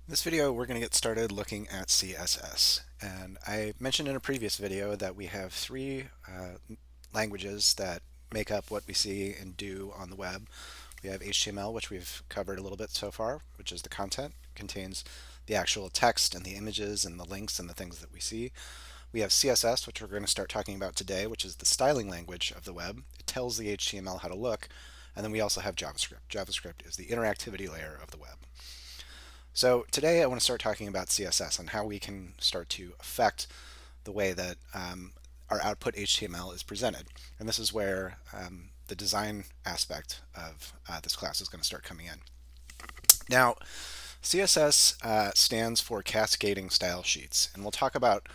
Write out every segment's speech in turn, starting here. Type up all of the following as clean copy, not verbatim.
In this video, we're going to get started looking at CSS. And I mentioned in a previous video that we have three languages that make up what we see and do on the web. We have HTML, which we've covered a little bit so far, which is the content, contains the actual text and the images and the links and the things that we see. We have CSS, which we're going to start talking about today, which is the styling language of the web. It tells the HTML how to look. And then we also have JavaScript. JavaScript is the interactivity layer of the web. So today I want to start talking about CSS and how we can start to affect the way that our output HTML is presented. And this is where the design aspect of this class is going to start coming in. Now, CSS stands for Cascading Style Sheets, and we'll talk about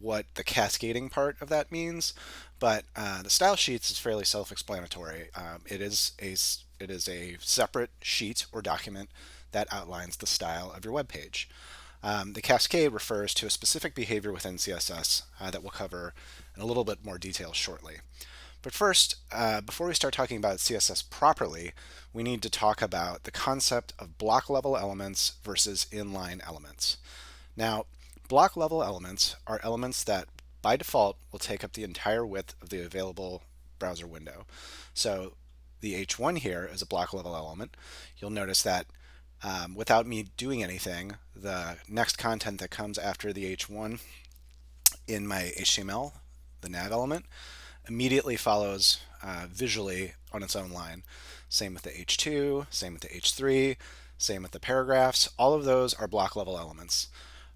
what the cascading part of that means. But the style sheets is fairly self-explanatory. It is a separate sheet or document that outlines the style of your web page. The cascade refers to a specific behavior within CSS that we'll cover in a little bit more detail shortly. But first, before we start talking about CSS properly, we need to talk about the concept of block level elements versus inline elements. Now, block level elements are elements that by default will take up the entire width of the available browser window. So the H1 here is a block level element. You'll notice that without me doing anything, the next content that comes after the H1 in my HTML, the nav element, immediately follows visually on its own line. Same with the H2, same with the H3, same with the paragraphs. All of those are block level elements.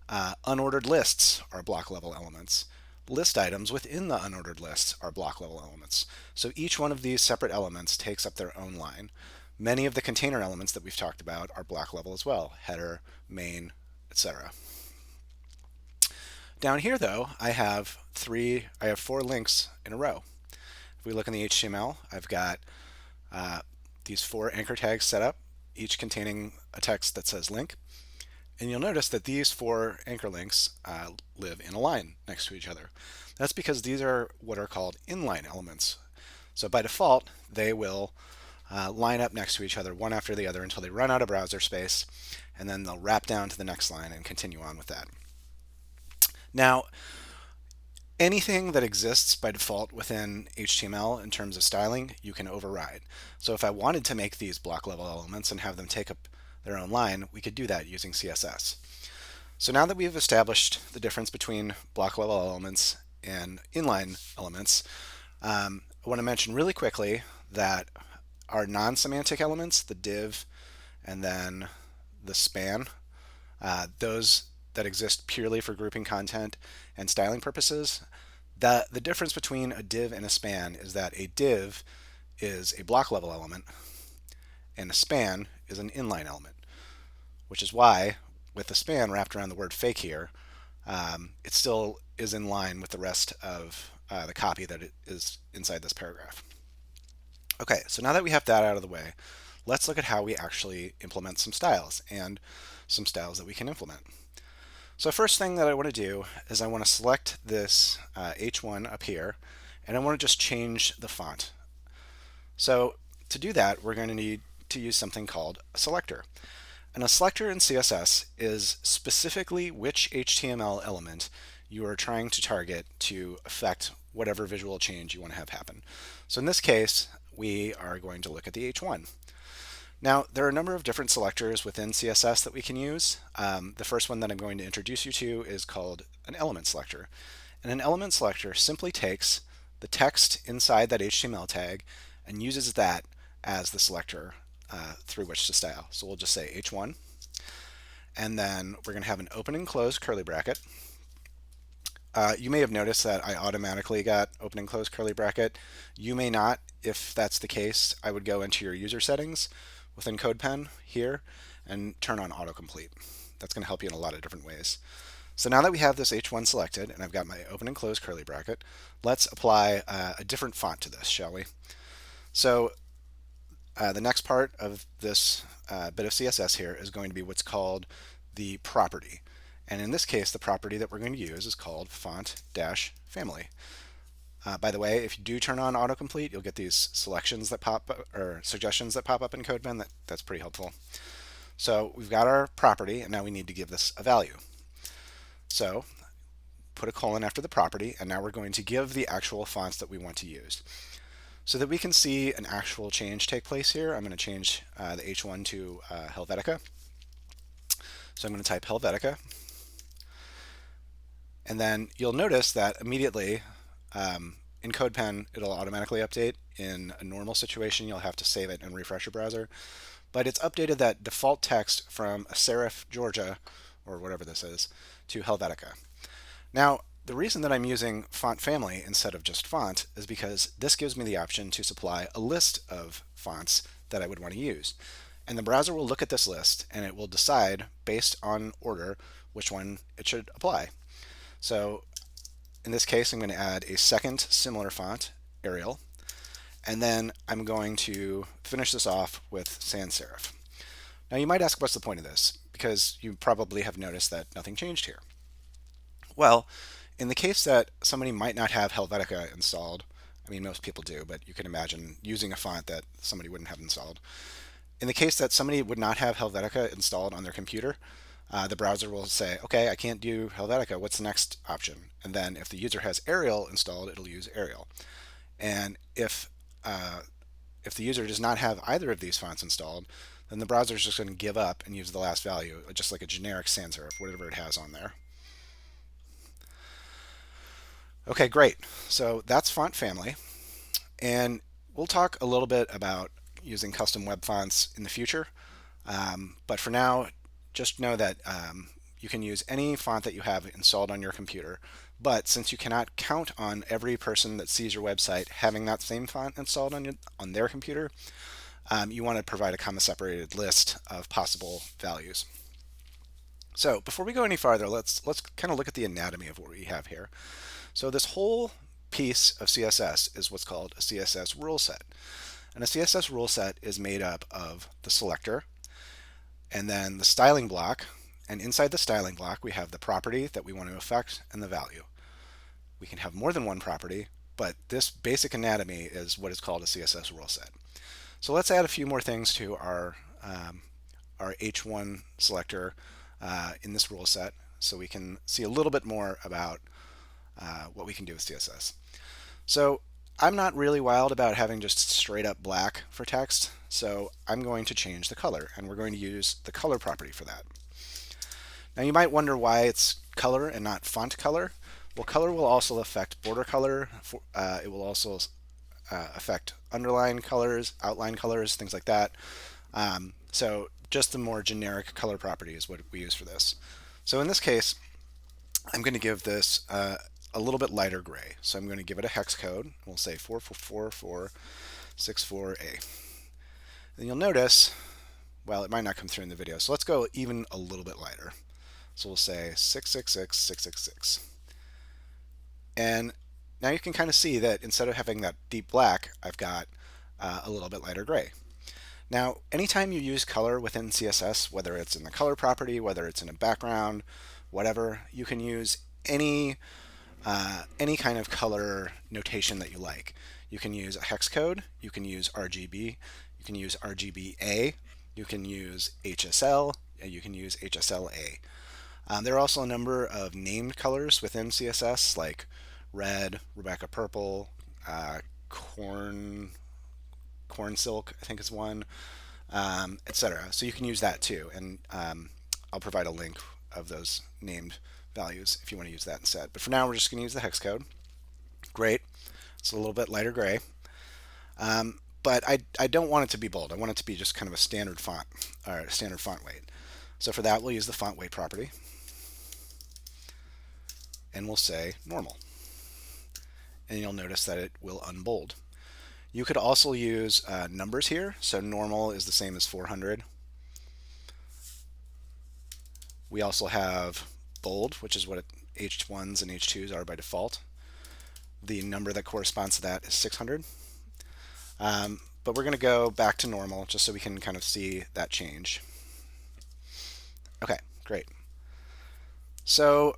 Unordered lists are block level elements. List items within the unordered lists are block level elements. So each one of these separate elements takes up their own line. Many of the container elements that we've talked about are block level as well, header, main, etc. Down here though, I have four links in a row. If we look in the HTML, I've got these four anchor tags set up, each containing a text that says link. And you'll notice that these four anchor links live in a line next to each other. That's because these are what are called inline elements. So by default, they will line up next to each other one after the other until they run out of browser space, and then they'll wrap down to the next line and continue on with that. Now, anything that exists by default within HTML in terms of styling, you can override. So if I wanted to make these block level elements and have them take up their own line, we could do that using CSS. So now that we've established the difference between block level elements and inline elements, I want to mention really quickly that our non-semantic elements, the div and then the span, those that exist purely for grouping content and styling purposes, the difference between a div and a span is that a div is a block level element and a span is an inline element, which is why with the span wrapped around the word fake here, it still is in line with the rest of the copy that it is inside this paragraph. Okay, so now that we have that out of the way, let's look at how we actually implement some styles and some styles that we can implement. So first thing that I want to do is I want to select this H1 up here, and I want to just change the font. So to do that, we're going to need to use something called a selector. And a selector in CSS is specifically which HTML element you are trying to target to affect whatever visual change you want to have happen. So in this case, we are going to look at the H1. Now, there are a number of different selectors within CSS that we can use. The first one that I'm going to introduce you to is called an element selector. And an element selector simply takes the text inside that HTML tag and uses that as the selector through which to style. So we'll just say H1, and then we're going to have an open and close curly bracket. You may have noticed that I automatically got open and close curly bracket. You may not. If that's the case, I would go into your user settings within CodePen here and turn on autocomplete. That's going to help you in a lot of different ways. So now that we have this H1 selected and I've got my open and close curly bracket, let's apply a different font to this, shall we? So the next part of this bit of CSS here is going to be what's called the property. And in this case, the property that we're going to use is called font-family. By the way, if you do turn on autocomplete, you'll get these selections that pop or suggestions that pop up in CodePen. That's pretty helpful. So we've got our property, and now we need to give this a value. So put a colon after the property, and now we're going to give the actual fonts that we want to use. So that we can see an actual change take place here, I'm going to change the H1 to Helvetica. So I'm going to type Helvetica. And then you'll notice that immediately in CodePen, it'll automatically update. In a normal situation, you'll have to save it and refresh your browser. But it's updated that default text from serif Georgia, or whatever this is, to Helvetica. Now, the reason that I'm using font family instead of just font is because this gives me the option to supply a list of fonts that I would want to use. And the browser will look at this list and it will decide based on order which one it should apply. So in this case, I'm going to add a second similar font, Arial, and then I'm going to finish this off with sans serif. Now you might ask, what's the point of this? Because you probably have noticed that nothing changed here. Well, in the case that somebody might not have Helvetica installed, I mean, most people do, but you can imagine using a font that somebody wouldn't have installed. In the case that somebody would not have Helvetica installed on their computer, the browser will say, okay, I can't do Helvetica. What's the next option? And then if the user has Arial installed, it'll use Arial. And if the user does not have either of these fonts installed, then the browser is just going to give up and use the last value, just like a generic sans serif, whatever it has on there. Okay, great. So that's font family. And we'll talk a little bit about using custom web fonts in the future. But for now, just know that you can use any font that you have installed on your computer. But since you cannot count on every person that sees your website having that same font installed on their computer, you want to provide a comma-separated list of possible values. So before we go any farther, let's kind of look at the anatomy of what we have here. So this whole piece of CSS is what's called a CSS rule set. And a CSS rule set is made up of the selector and then the styling block. And inside the styling block, we have the property that we want to affect and the value. We can have more than one property, but this basic anatomy is what is called a CSS rule set. So let's add a few more things to our H1 selector in this rule set so we can see a little bit more about what we can do with CSS. So I'm not really wild about having just straight up black for text, so I'm going to change the color, and we're going to use the color property for that. Now you might wonder why it's color and not font color. Well, color will also affect border color. It will also affect underline colors, outline colors, things like that. So just the more generic color property is what we use for this. So in this case, I'm going to give this a little bit lighter gray. So I'm going to give it a hex code. We'll say 44464A. And you'll notice, well, it might not come through in the video. So let's go even a little bit lighter. So we'll say 666666. And now you can kind of see that instead of having that deep black, I've got a little bit lighter gray. Now, anytime you use color within CSS, whether it's in the color property, whether it's in a background, whatever, you can use any kind of color notation that you like. You can use a hex code, you can use RGB, you can use RGBA, you can use HSL, and you can use HSLA. There are also a number of named colors within CSS like red, Rebecca purple, corn silk, I think is one, etc. So you can use that too, and I'll provide a link of those named values if you want to use that instead. But for now, we're just going to use the hex code. Great. It's a little bit lighter gray. But I don't want it to be bold. I want it to be just kind of a standard font, or a standard font weight. So for that, we'll use the font weight property. And we'll say normal. And you'll notice that it will unbold. You could also use numbers here. So normal is the same as 400. We also have bold, which is what H1s and H2s are by default. The number that corresponds to that is 600. But we're going to go back to normal just so we can kind of see that change. Okay, great. So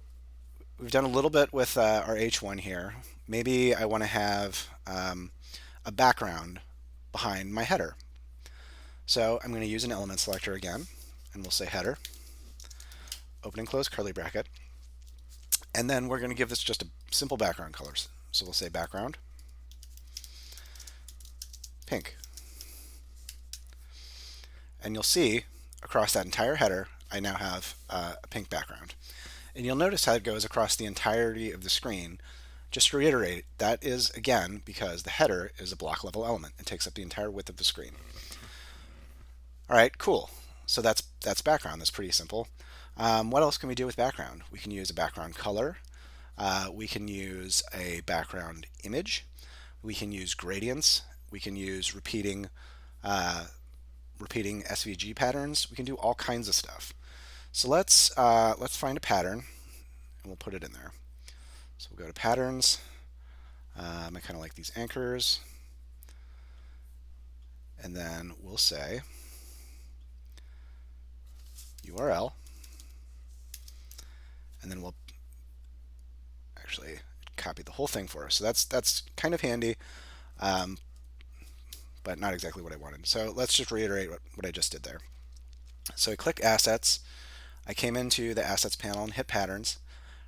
we've done a little bit with our H1 here. Maybe I want to have a background behind my header. So I'm going to use an element selector again. and we'll say header, open and close curly bracket. And then we're going to give this just a simple background colors. So we'll say background pink. And you'll see across that entire header, I now have a pink background. And you'll notice how it goes across the entirety of the screen. Just to reiterate, that is, again, because the header is a block level element. It takes up the entire width of the screen. All right, cool. So that's background. That's pretty simple. What else can we do with background? We can use a background color. We can use a background image. We can use gradients. We can use repeating SVG patterns. We can do all kinds of stuff. So let's find a pattern and we'll put it in there. So we'll go to patterns. I kind of like these anchors. And then we'll say URL. And then we'll actually copy the whole thing for us. So that's kind of handy, but not exactly what I wanted. So let's just reiterate what I just did there. So I click Assets. I came into the Assets panel and hit Patterns.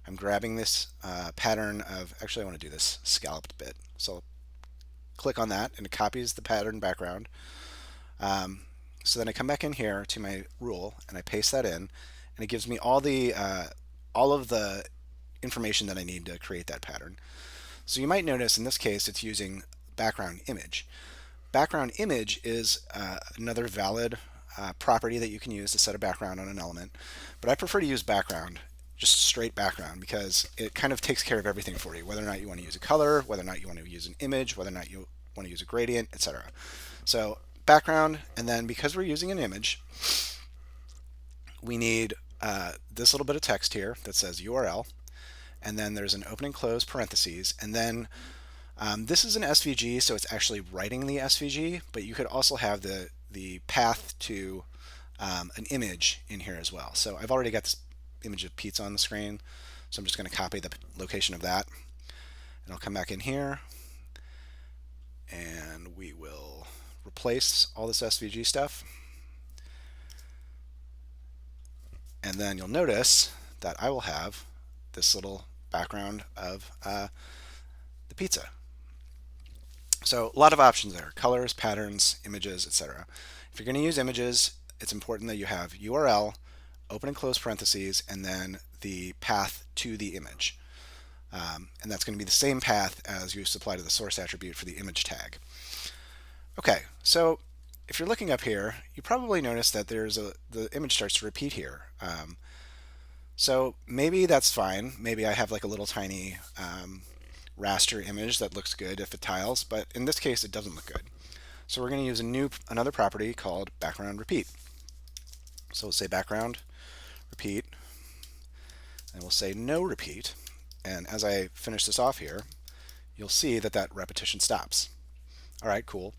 I'm grabbing this pattern of, actually I want to do this scalloped bit. So I'll click on that and it copies the pattern background. So then I come back in here to my rule and I paste that in, and it gives me all of the information that I need to create that pattern. So you might notice in this case it's using background image. Background image is another valid property that you can use to set a background on an element, but I prefer to use background, just straight background, because it kind of takes care of everything for you, whether or not you want to use a color, whether or not you want to use an image, whether or not you want to use a gradient, etc. So background, and then because we're using an image, we need this little bit of text here that says URL, and then there's an open and close parentheses, and then this is an SVG, so it's actually writing the SVG, but you could also have the path to an image in here as well. So I've already got this image of pizza on the screen, so I'm just going to copy the location of that, and I'll come back in here, and we will replace all this SVG stuff. And then you'll notice that I will have this little background of the pizza. So a lot of options there: colors, patterns, images, etc. If you're going to use images, it's important that you have URL, open and close parentheses, and then the path to the image. And that's going to be the same path as you supply to the source attribute for the image tag. Okay, so if you're looking up here, you probably notice that the image starts to repeat here. So maybe that's fine. Maybe I have like a little tiny raster image that looks good if it tiles, but in this case it doesn't look good. So we're going to use another property called background repeat. So we'll say background repeat, and we'll say no repeat. And as I finish this off here, you'll see that that repetition stops. All right, cool.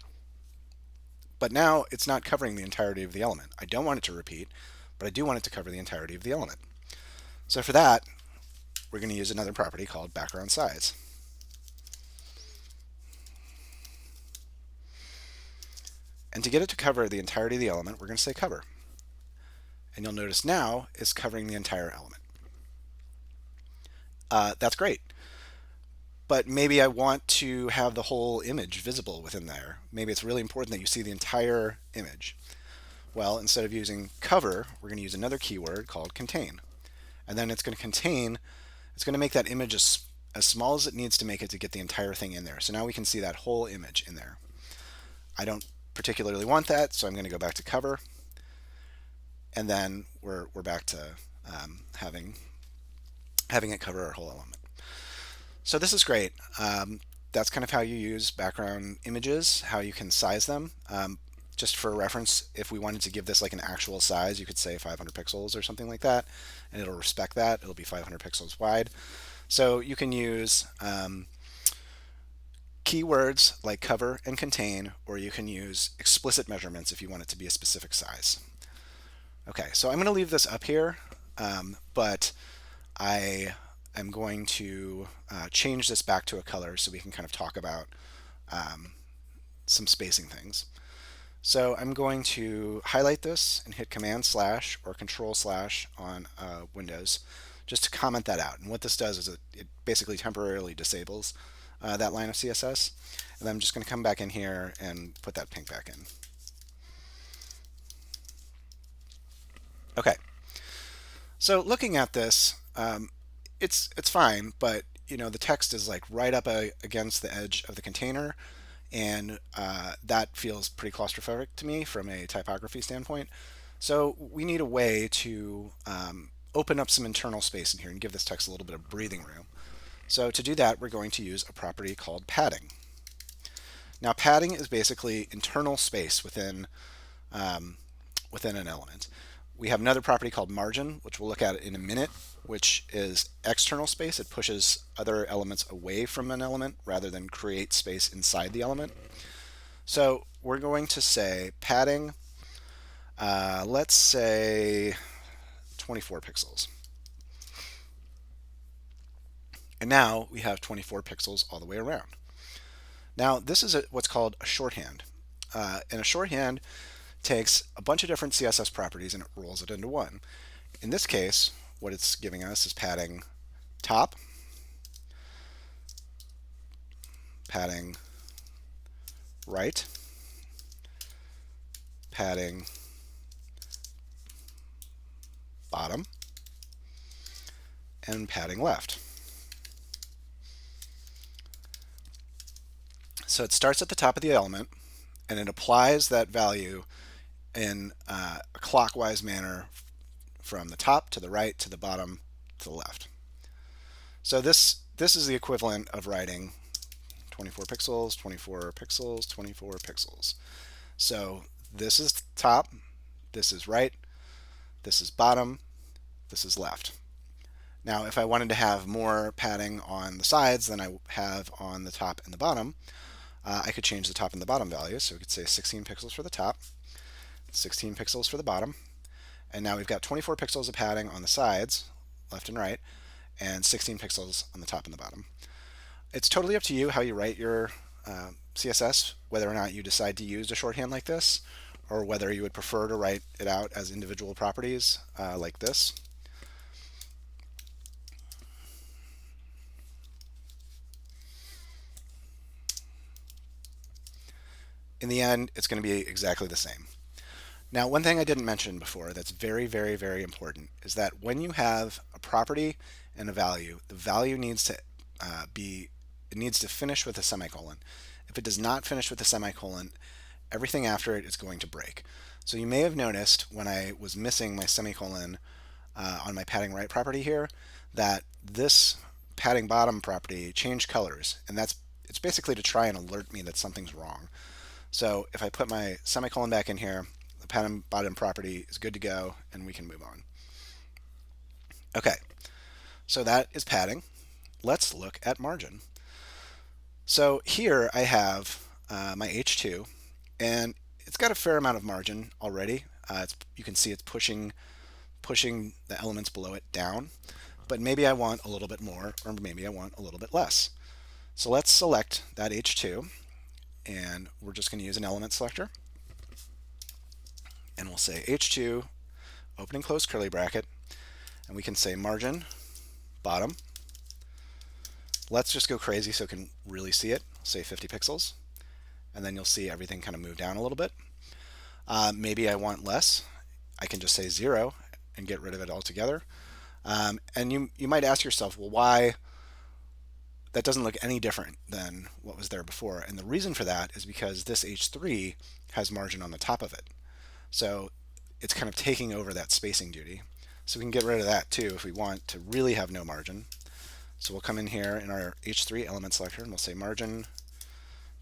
But now it's not covering the entirety of the element. I don't want it to repeat, but I do want it to cover the entirety of the element. So for that, we're going to use another property called background size. And to get it to cover the entirety of the element, we're going to say cover. And you'll notice now it's covering the entire element. That's great. But maybe I want to have the whole image visible within there. Maybe it's really important that you see the entire image. Well, instead of using cover, we're going to use another keyword called contain. And then it's going to make that image as small as it needs to make it to get the entire thing in there. So now we can see that whole image in there. I don't particularly want that, so I'm going to go back to cover. And then we're back to having it cover our whole element. So this is great. That's kind of how you use background images, how you can size them. Just for reference, if we wanted to give this like an actual size, you could say 500 pixels or something like that, and it'll respect that. It'll be 500 pixels wide. So you can use keywords like cover and contain, or you can use explicit measurements if you want it to be a specific size. Okay, so I'm going to leave this up here, but I'm going to change this back to a color so we can kind of talk about some spacing things. So I'm going to highlight this and hit Command slash or Control slash on Windows just to comment that out. And what this does is it basically temporarily disables that line of CSS. And then I'm just going to come back in here and put that pink back in. Okay. So looking at this, it's fine, but the text is like right up against the edge of the container, and that feels pretty claustrophobic to me from a typography standpoint. So we need a way to open up some internal space in here and give this text a little bit of breathing room. So to do that, we're going to use a property called padding. Now, padding is basically internal space within an element. We have another property called margin, which we'll look at in a minute, which is external space. It pushes other elements away from an element rather than create space inside the element. So we're going to say padding, let's say 24 pixels. And now we have 24 pixels all the way around. Now this is what's called a shorthand. And a shorthand takes a bunch of different CSS properties and it rolls it into one. In this case, what it's giving us is padding top, padding right, padding bottom, and padding left. So it starts at the top of the element and it applies that value in a clockwise manner from the top to the right to the bottom to the left. So this is the equivalent of writing 24 pixels, 24 pixels, 24 pixels. So this is top, this is right, this is bottom, this is left. Now if I wanted to have more padding on the sides than I have on the top and the bottom, I could change the top and the bottom values. So we could say 16 pixels for the top, 16 pixels for the bottom, and now we've got 24 pixels of padding on the sides, left and right, and 16 pixels on the top and the bottom. It's totally up to you how you write your CSS, whether or not you decide to use a shorthand like this, or whether you would prefer to write it out as individual properties like this. In the end, it's going to be exactly the same. Now, one thing I didn't mention before that's very, very, very important is that when you have a property and a value, the value needs to it needs to finish with a semicolon. If it does not finish with a semicolon, everything after it is going to break. So you may have noticed when I was missing my semicolon on my padding right property here that this padding bottom property changed colors, and it's basically to try and alert me that something's wrong. So if I put my semicolon back in here, the padding bottom property is good to go, and we can move on. Okay, so that is padding. Let's look at margin. So here I have my H2, and it's got a fair amount of margin already. You can see it's pushing the elements below it down, but maybe I want a little bit more, or maybe I want a little bit less. So let's select that H2, and we're just going to use an element selector, and we'll say H2, open and close curly bracket, and we can say margin bottom. Let's just go crazy so we can really see it. Say 50 pixels, and then you'll see everything kind of move down a little bit. Maybe I want less. I can just say 0 and get rid of it altogether. And you might ask yourself, well, why that doesn't look any different than what was there before? And the reason for that is because this H3 has margin on the top of it. So it's kind of taking over that spacing duty. So we can get rid of that too if we want to really have no margin. So we'll come in here in our H3 element selector and we'll say margin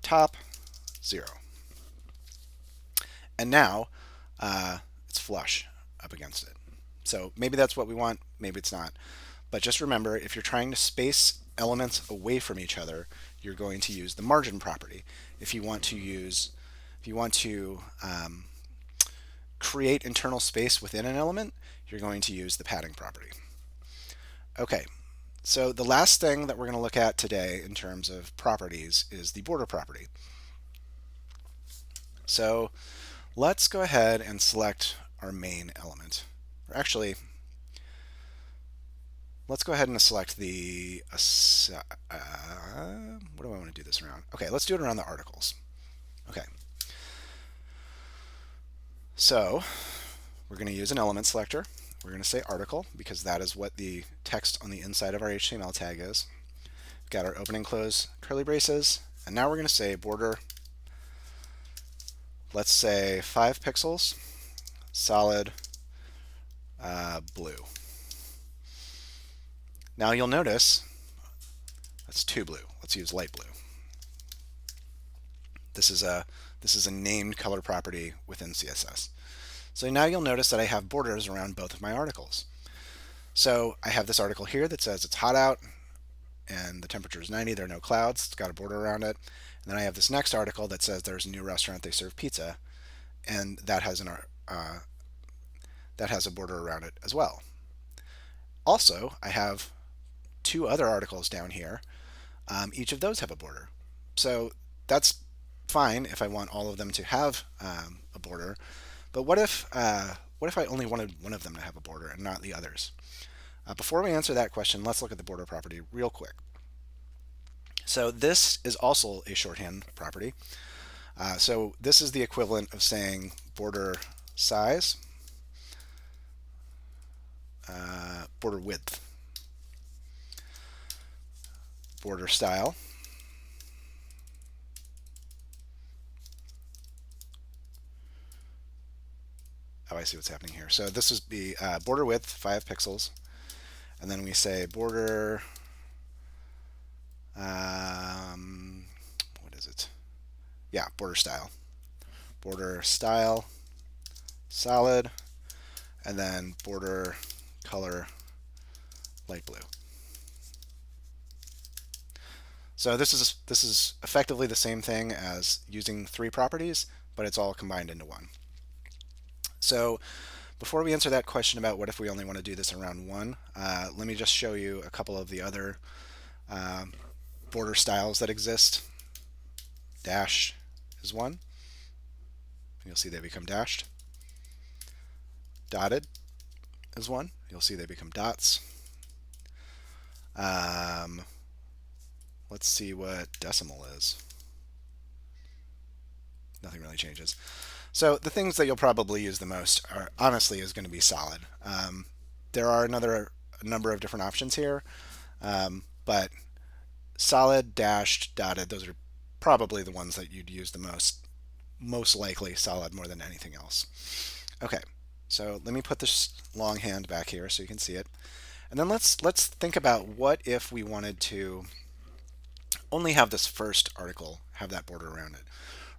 top 0. And now it's flush up against it. So maybe that's what we want, maybe it's not. But just remember, if you're trying to space elements away from each other, you're going to use the margin property. If you want to create internal space within an element, you're going to use the padding property. Okay, so the last thing that we're going to look at today in terms of properties is the border property. So Let's go ahead and select our main element. Or actually, let's go ahead and select the, what do I want to do this around? Okay, let's do it around the articles. Okay. So we're going to use an element selector. We're going to say article because that is what the text on the inside of our HTML tag is. We've got our open and close curly braces. And now we're going to say border, let's say 5 pixels, solid blue. Now you'll notice that's too blue. Let's use light blue. This is a named color property within CSS. So now you'll notice that I have borders around both of my articles. So I have this article here that says it's hot out and the temperature is 90, there are no clouds, it's got a border around it. And then I have this next article that says there's a new restaurant, they serve pizza, and that has a border around it as well. Also, I have 2 other articles down here. Each of those have a border. So that's fine if I want all of them to have a border. But what if I only wanted one of them to have a border and not the others? Before we answer that question, let's look at the border property real quick. So this is also a shorthand property. So this is the equivalent of saying border size, border width, border style, oh, I see what's happening here. So this is the border width, 5 pixels, and then we say border, what is it? Yeah, border style. Border style, solid, and then border color, light blue. So this is effectively the same thing as using 3 properties, but it's all combined into one. So before we answer that question about what if we only want to do this around 1, let me just show you a couple of the other border styles that exist. Dash is one. You'll see they become dashed. Dotted is one. You'll see they become dots. Let's see what decimal is. Nothing really changes. So the things that you'll probably use the most are honestly is going to be solid. There are a number of different options here, but solid, dashed, dotted, those are probably the ones that you'd use the most likely solid more than anything else. Okay, so let me put this longhand back here so you can see it. And then let's think about what if we wanted to only have this first article have that border around it.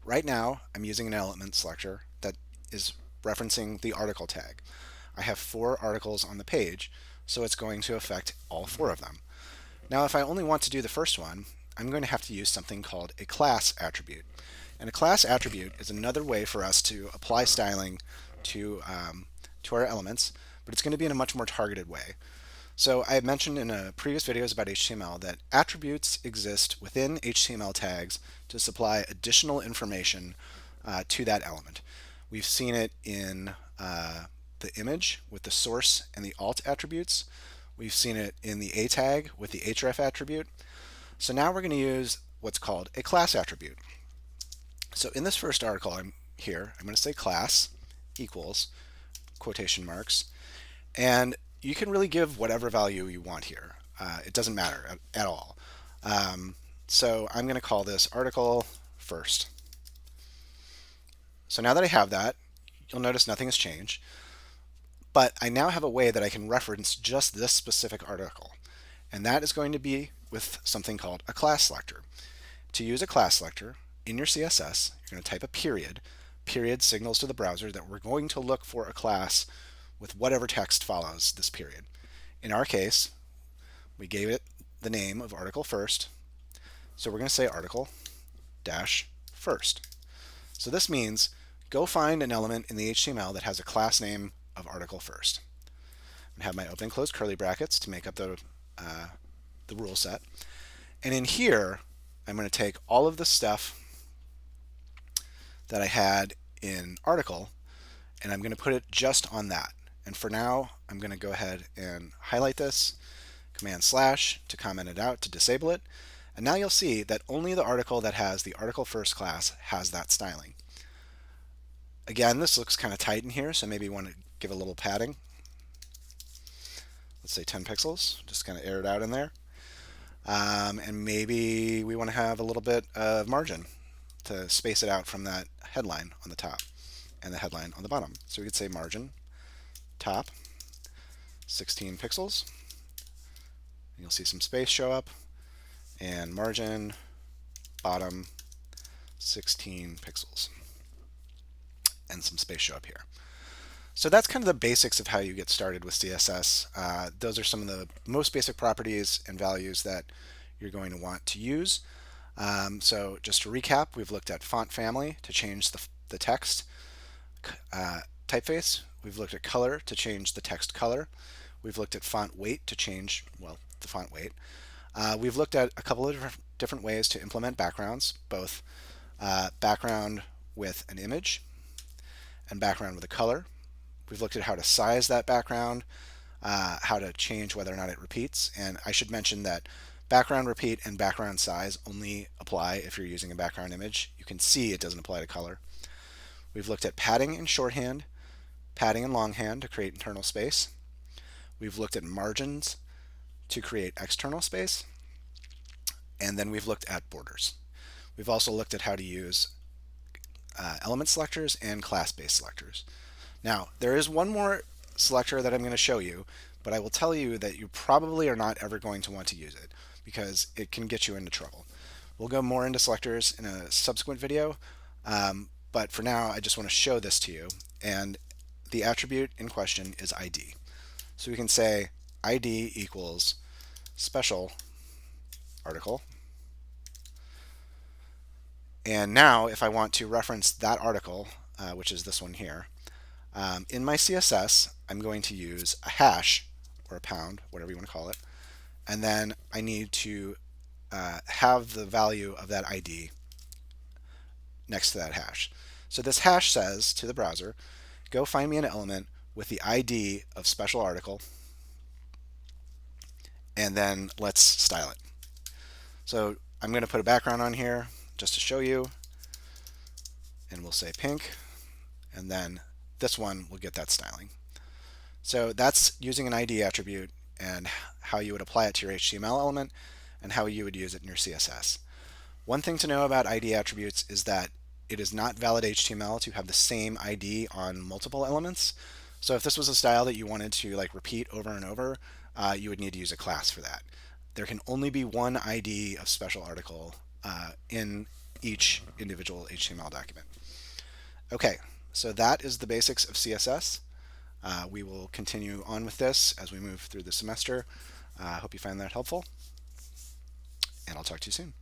Right now, I'm using an element selector that is referencing the article tag. I have 4 articles on the page, so it's going to affect all 4 of them. Now, if I only want to do the first one, I'm going to have to use something called a class attribute. And a class attribute is another way for us to apply styling to our elements, but it's going to be in a much more targeted way. So I mentioned in previous videos about HTML that attributes exist within HTML tags to supply additional information to that element. We've seen it in the image with the source and the alt attributes. We've seen it in the a tag with the href attribute. So now we're going to use what's called a class attribute. So in this first article I'm going to say class equals quotation marks, and you can really give whatever value you want here. It doesn't matter at all. So I'm going to call this article first. So now that I have that, you'll notice nothing has changed. But I now have a way that I can reference just this specific article. And that is going to be with something called a class selector. To use a class selector in your CSS, you're going to type a period. Period signals to the browser that we're going to look for a class with whatever text follows this period. In our case, we gave it the name of article first, so we're going to say article dash first. So this means go find an element in the HTML that has a class name of article first. I'm going to have my open and close curly brackets to make up the rule set. And in here, I'm going to take all of the stuff that I had in article, and I'm going to put it just on that. And for now, I'm going to go ahead and highlight this, Command / to comment it out to disable it. And now you'll see that only the article that has the article first class has that styling. Again, this looks kind of tight in here, so maybe you want to give a little padding. Let's say 10 pixels, just kind of air it out in there. And maybe we want to have a little bit of margin to space it out from that headline on the top and the headline on the bottom. So we could say margin top 16 pixels. You'll see some space show up, and margin bottom 16 pixels, and some space show up here. So that's kind of the basics of how you get started with CSS. Those are some of the most basic properties and values that you're going to want to use. So just to recap, we've looked at font family to change the text typeface. We've looked at color to change the text color. We've looked at font weight to change, well, the font weight. We've looked at a couple of different ways to implement backgrounds, both background with an image and background with a color. We've looked at how to size that background, how to change whether or not it repeats. And I should mention that background repeat and background size only apply if you're using a background image. You can see it doesn't apply to color. We've looked at padding in shorthand, padding in longhand to create internal space. We've looked at margins to create external space. And then we've looked at borders. We've also looked at how to use element selectors and class-based selectors. Now, there is one more selector that I'm going to show you, but I will tell you that you probably are not ever going to want to use it because it can get you into trouble. We'll go more into selectors in a subsequent video, but for now I just want to show this to you, and the attribute in question is ID. So we can say ID equals special article. And now if I want to reference that article, which is this one here, in my CSS, I'm going to use a hash or a pound, whatever you want to call it, and then I need to have the value of that ID next to that hash. So this hash says to the browser, go find me an element with the ID of special article, and then let's style it. So I'm going to put a background on here just to show you, and we'll say pink, and then this one will get that styling. So that's using an ID attribute and how you would apply it to your HTML element and how you would use it in your CSS. One thing to know about ID attributes is that it is not valid HTML to have the same ID on multiple elements. So if this was a style that you wanted to repeat over and over, you would need to use a class for that. There can only be one ID of special article in each individual HTML document. Okay, so that is the basics of CSS. We will continue on with this as we move through the semester. I hope you find that helpful, and I'll talk to you soon.